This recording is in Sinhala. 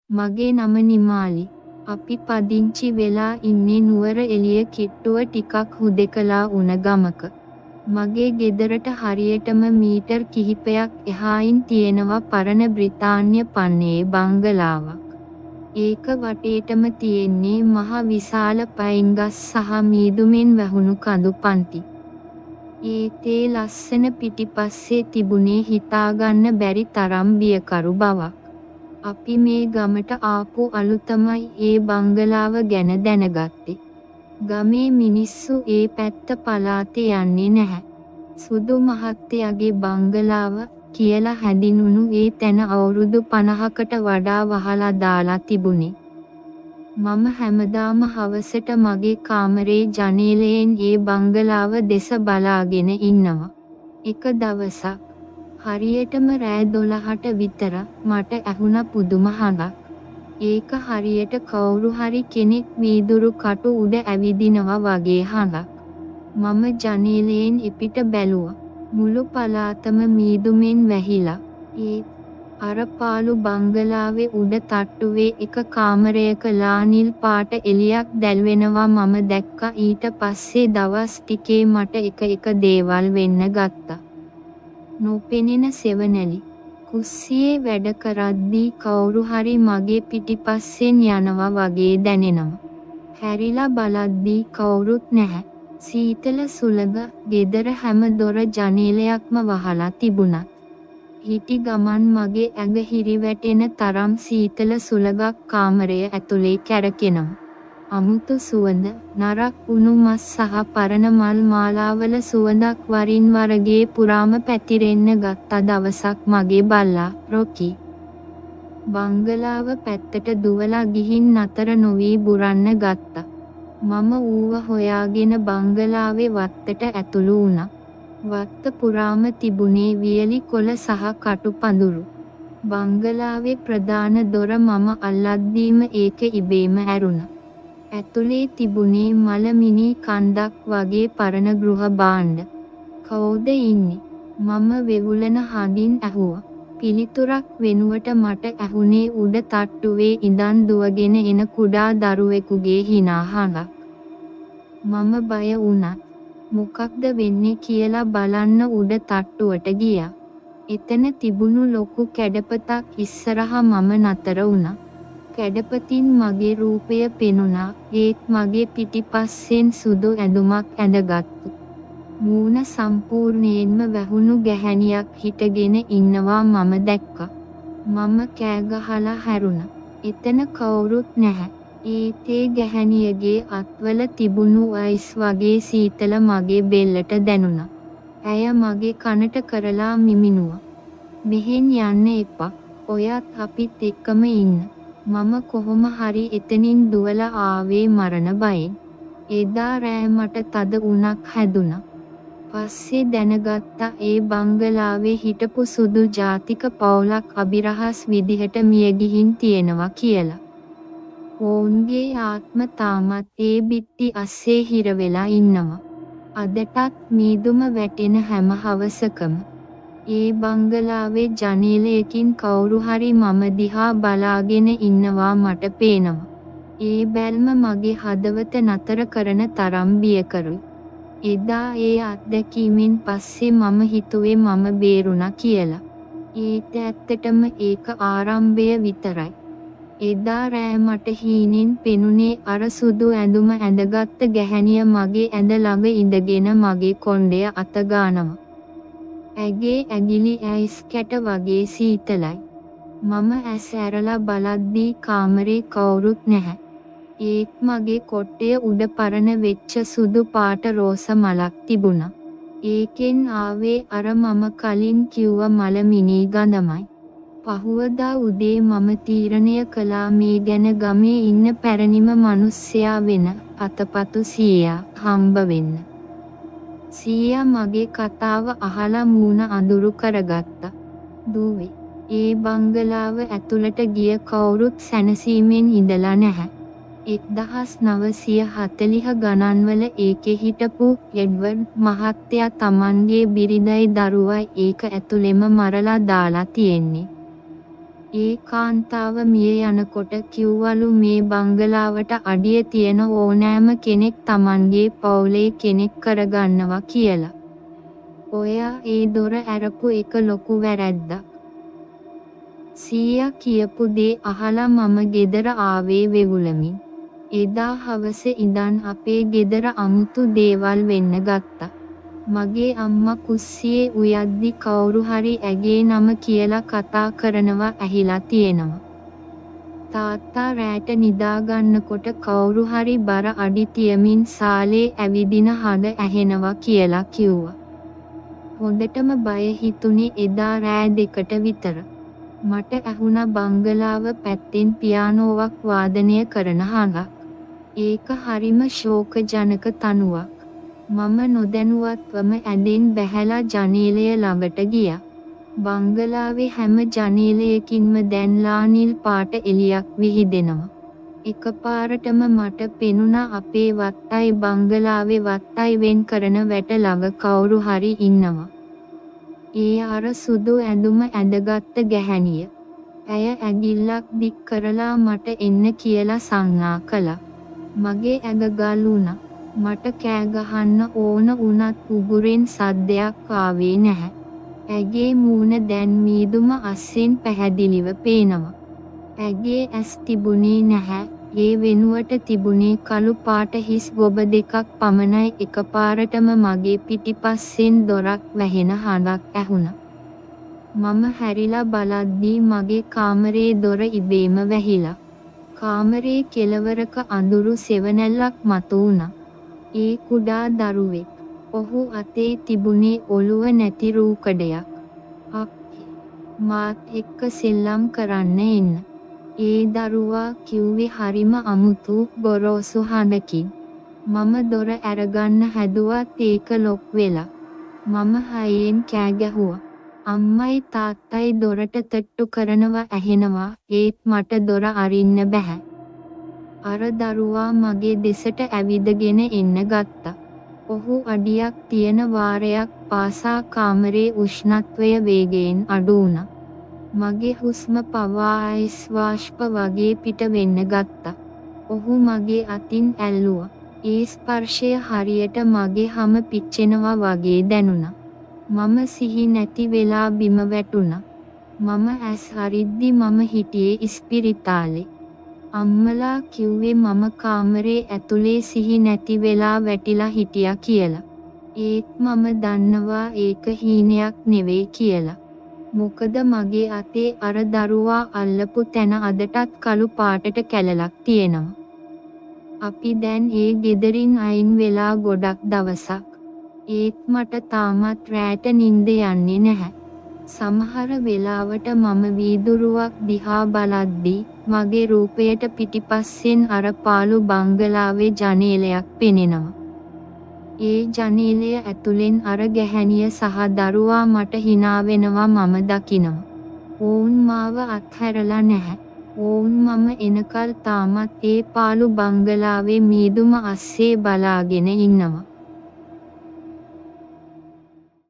මගේ නම නිමාලි. අපි පදිංචි වෙලා ඉන්නේ නුවර එළිය කිට්ටුව ටිකක් හුදෙකලා වුණ ගමක. මගේ ගෙදරට හරියටම මීටර් කිහිපයක් එහායින් තියෙනවා පරණ බ්‍රිතාන්‍ය පන්නයේ බංගලාවක්. ඒක වටේටම තියෙන්නේ මහ විශාල පයින් ගස් සහ මීදුමෙන් වැහුණු කඳු පන්ති. ඒතේ ලස්සන පිටිපස්සේ තිබුණේ හිතාගන්න බැරි තරම් බියකරු බවක්. අපි මේ ගමට ආපු අලුතමයි ඒ බංගලාව ගැන දැනගත්තේ. ගමේ මිනිස්සු ඒ පැත්ත පලාතේ යන්නේ නැහැ. සුදු මහත්තයාගේ බංගලාව කියලා හැඳින්වුණු ඒ තැන අවුරුදු 50කට වඩා වහලා දාලා තිබුණේ. මම හැමදාම හවසට මගේ කාමරේ ජනේලයෙන් ඒ බංගලාව දෙස බලාගෙන ඉන්නවා. එක දවසක් හරියටම රෑ 12ට විතර මට ඇහුණ පුදුම හඬක්. ඒක හරියට කවුරු හරි කෙනෙක් වීදුරු කටු උඩ ඇවිදිනවා වගේ හඬක්. මම ජනේලයෙන් එපිට බැලුවා. මුළු පළාතම මීදුමෙන් වැහිලා. ඒ අර පාළු බංගලාවේ උඩ තට්ටුවේ එක කාමරයක ලානිල් පාට එළියක් දැල්වෙනවා මම දැක්කා. ඊට පස්සේ දවස් ටිකේ මට එක දේවල් වෙන්න ගත්තා. නොපෙනෙන සෙවණැලි. කුස්සියේ වැඩ කරද්දී කවුරු හරි මගේ පිටිපස්සෙන් යනවා වගේ දැනෙනවා. හැරිලා බලද්දී කවුරුත් නැහැ. සීතල සුළඟ ගෙදර හැම දොර ජනේලයක්ම වහලා තිබුණා. හිටි ගමන් මගේ ඇඟ හිරිවැටෙන තරම් සීතල සුළඟක් කාමරය ඇතුලේ කැරකෙනවා. අමුතු සුවඳ, නරක් උණු මස් සහ පරණ මල් මාලාවල සුවඳක් වරින් වර ගේ පුරාම පැතිරෙන්න ගත්ත දවසක් මගේ බල්ලා රොකි බංගලාව පැත්තට දුවලා ගිහින් නතර නොවී බුරන්න ගත්තා. මම ඌව හොයාගෙන බංගලාවේ වත්තට ඇතුළු වුණා. වත්ත පුරාම තිබුණේ වියලි කොළ සහ කටු පඳුරු. බංගලාවේ ප්‍රධාන දොර මම අල්ලද්දීම ඒක ඉබේම ඇරුණා. ඇතුලේ තිබුණේ මලමිනී කන්දක් වගේ පරණ ගෘහ භාණ්ඩ. කවුද ඉන්නේ? මම වෙවුලන හඬින් ඇහුවා. පිළිතුරක් වෙනුවට මට ඇහුනේ උඩ තට්ටුවේ ඉඳන් දුවගෙන එන කුඩා දරුවෙකුගේ හිනා හඬක්. මම බය වුණා. මොකක්ද වෙන්නේ කියලා බලන්න උඩ තට්ටුවට ගියා. එතන තිබුණු ලොකු කැඩපතක් ඉස්සරහා මම නතර වුණා. කැඩපතින් මගේ රූපය පෙනුණා. ඒත් මගේ පිටිපස්සෙන් සුදු ඇඳුමක් ඇඳගත්තු මූණ සම්පූර්ණයෙන්ම වැහුණු ගැහැණියක් හිටගෙන ඉන්නවා මම දැක්කා. මම කෑ ගහලා හැරුණා. එතන කවුරුත් නැහැ. ඒ ගැහැණියගේ අත්වල තිබුණු අයිස් වගේ සීතල මගේ බෙල්ලට දැනුණා. ඇය මගේ කනට කරලා මිමිනුවා. මෙහෙන් යන්න එපා. ඔයත් අපිත් එක්කම ඉන්න. මම කොහොම හරි එතනින් දුවලා ආවේ මරණ බයෙන්. එදා රෑ මට තද උණක් හැදුණා. පස්සේ දැනගත්තා ඒ බංගලාවේ හිටපු සුදු ජාතික පවුලක් අබිරහස් විදිහට මිය ගිහින් තියෙනවා කියලා. ඔවුන්ගේ ආත්ම තාමත් ඒ බිත්ති අස්සේ හිර වෙලා ඉන්නවා. අදටත් මීදුම වැටෙන හැම හවසකම ඒ බංගලාවේ ජනේලයකින් කවුරු හරි මම දිහා බලාගෙන ඉන්නවා මට පේනවා. ඒ බැල්ම මගේ හදවත නතර කරන තරම් බියකරුයි. එදා ඒ අත්දැකීමෙන් පස්සේ මම හිතුවේ මම බේරුණා කියලා. ඒත් ඇත්තටම ඒක ආරම්භය විතරයි. එදා රෑ මට හීනෙන් පෙනුනේ අර සුදු ඇඳුම ඇඳගත්ත ගැහැණිය මගේ ඇඳ ළඟ ඉඳගෙන මගේ කොණ්ඩය අත ගානවා. ඇගේ ඇඟිලි ඇයිස් කැට වගේ සීතලයි. මම ඇස් ඇරලා බලද්දී කාමරේ කවුරුත් නැහැ. ඒත් මගේ කොට්ටය උඩ පරණ වෙච්ච සුදු පාට රෝස මලක් තිබුණා. ඒකෙන් ආවේ අර මම කලින් කිව්ව මලමිනී ගඳමයි. පහුවදා උදේ මම තීරණය කළා මේ ගැන ගමේ ඉන්න පැරණිම මිනිස්සයා වෙන අතපතු සීයා හම්බ වෙන්න. සීයා මගේ කතාව අහලා මූණ අඳුරු කරගත්තා. "දුවේ, ඒ බංගලාව ඇතුළට ගිය කවුරුත් සැනසීමෙන් ඉඳලා නැහැ. 1940 ගණන්වල ඒකේ හිටපු එඩ්වර්ඩ් මහත්තයා Tamanගේ බිරිඳයි දරුවයි ඒක ඇතුළෙම මරලා දාලා තියෙන්නේ. ඒ කාන්තාව මිය යනකොට කිව්වලු මේ බංගලාවට අඩිය තියන ඕනෑම කෙනෙක් Tamanගේ පවුලේ කෙනෙක් කරගන්නවා කියලා. ඔයා ඒ දොර ඇරපු එක ලොකු වැරැද්දක්. සීයා කියපු දේ අහලා මම ගෙදර ආවේ වෙවුලමින්. එදා හවස ඉඳන් අපේ ගෙදර අමුතු දේවල් වෙන්න ගත්තා. මගේ අම්මා කුස්සියේ උයද්දි කවුරු හරි ඇගේ නම කියලා කතා කරනවා ඇහිලා තියෙනවා. තාත්තා රෑට නිදාගන්නකොට කවුරු හරි බර අඩි තියමින් සාලේ ඇවිදින හඬ ඇහෙනවා කියලා කිව්වා. හොඳටම බය හිතුනේ එදා රෑ 2ට විතර. මට ඇහුණා බංගලාව පැත්තෙන් පියානෝවක් වාදනය කරන හඬක්. ඒක හරිම ශෝකජනක තනුවක්. මම නොදැනුවත්වම ඇඳෙන් බැහැලා ජනේලය ළඟට ගියා. බංගලාවේ හැම ජනේලයකින්ම දැන් ලානිල් පාට එළියක් විහිදෙනවා. එකපාරටම මට පෙනුණා අපේ වත්තයි බංගලාවේ වත්තයි වෙන් කරන වැට ළඟ කවුරු හරි ඉන්නවා. ඒ අර සුදු ඇඳුම ඇඳගත්ත ගැහැණිය. ඇය ඇඟිල්ලක් දික් කරලා මට එන්න කියලා සංඥා කළා. මගේ ඇඟ ගල් වුණා. මට කෑ ගහන්න ඕන වුණත් උගුරෙන් සද්දයක් ආවේ නැහැ. ඇගේ මූණ දැන් මීදුම අස්සෙන් පැහැදිලිව පේනවා. ඇගේ ඇස් තිබුණේ නැහැ. ඒ වෙනුවට තිබුණේ කළු පාට හිස් ගොබ දෙකක් පමණයි. එකපාරටම මගේ පිටිපස්සෙන් දොරක් වැහෙන හඬක් ඇහුණා. මම හැරිලා බලද්දී මගේ කාමරේ දොර ඉබේම වැහිලා. කාමරේ කෙළවරක අඳුරු සෙවණැල්ලක් මතුවුණා. ඒ කුඩා දරුවෙක්. ඔහු අතේ තිබුණේ ඔළුව නැති රූකඩයක්. මාත් එක්ක සෙල්ලම් කරන්න එන්න. ඒ දරුවා කිව්වේ හරිම අමුතු ගොරෝසු හඬකින්. මම දොර ඇරගන්න හැදුවත් ඒක ලොක් වෙලා. මම හයියෙන් කෑ ගැහුවා. අම්මයි තාත්තයි දොරට තට්ටු කරනවා ඇහෙනවා. ඒත් මට දොර අරින්න බැහැ. අර දරුවා මගේ දෙසට ඇවිදගෙන එන්න ගත්තා. ඔහු අඩියක් තියෙන වාරයක් පාසා කාමරේ උෂ්ණත්වය වේගයෙන් අඩු වුණා. මගේ හුස්ම පවා අයිස් වාෂ්ප වගේ පිට වෙන්න ගත්තා. ඔහු මගේ අතින් ඇල්ලුවා. ඒ ස්පර්ශය හරියට මගේ හම පිච්චෙනවා වගේ දැනුණා. මම සිහි නැති වෙලා බිම වැටුණා. මම ඇස් හරිද්දි මම හිටියේ ඉස්පිරිතාලේ. අම්මලා කිව්වේ මම කාමරේ ඇතුලේ සිහි නැති වෙලා වැටිලා හිටියා කියලා. ඒත් මම දන්නවා ඒක හීනයක් නෙවෙයි කියලා. මොකද මගේ අතේ අර දරුවා අල්ලපු තැන අදටත් කළු පාටට කැලලක් තියෙනවා. අපි දැන් ඒ ගෙදරින් අයින් වෙලා ගොඩක් දවසක්. ඒත් මට තාමත් රෑට නිින්ද යන්නේ නැහැ. සමහර වෙලාවට මම වීදුරුවක් දිහා බලද්දී මගේ රූපයට පිටිපස්සෙන් අර පාළු බංගලාවේ ජනේලයක් පෙනෙනවා. ඒ ජනේලය ඇතුලෙන් අර ගැහැණිය සහ දරුවා මට hina වෙනවා මම දකිනවා. ඔවුන් මාව අත්හැරලා නැහැ. ඔවුන් මම එනකල් තාමත් ඒ පාළු බංගලාවේ මීදුම අස්සේ බලාගෙන ඉන්නවා.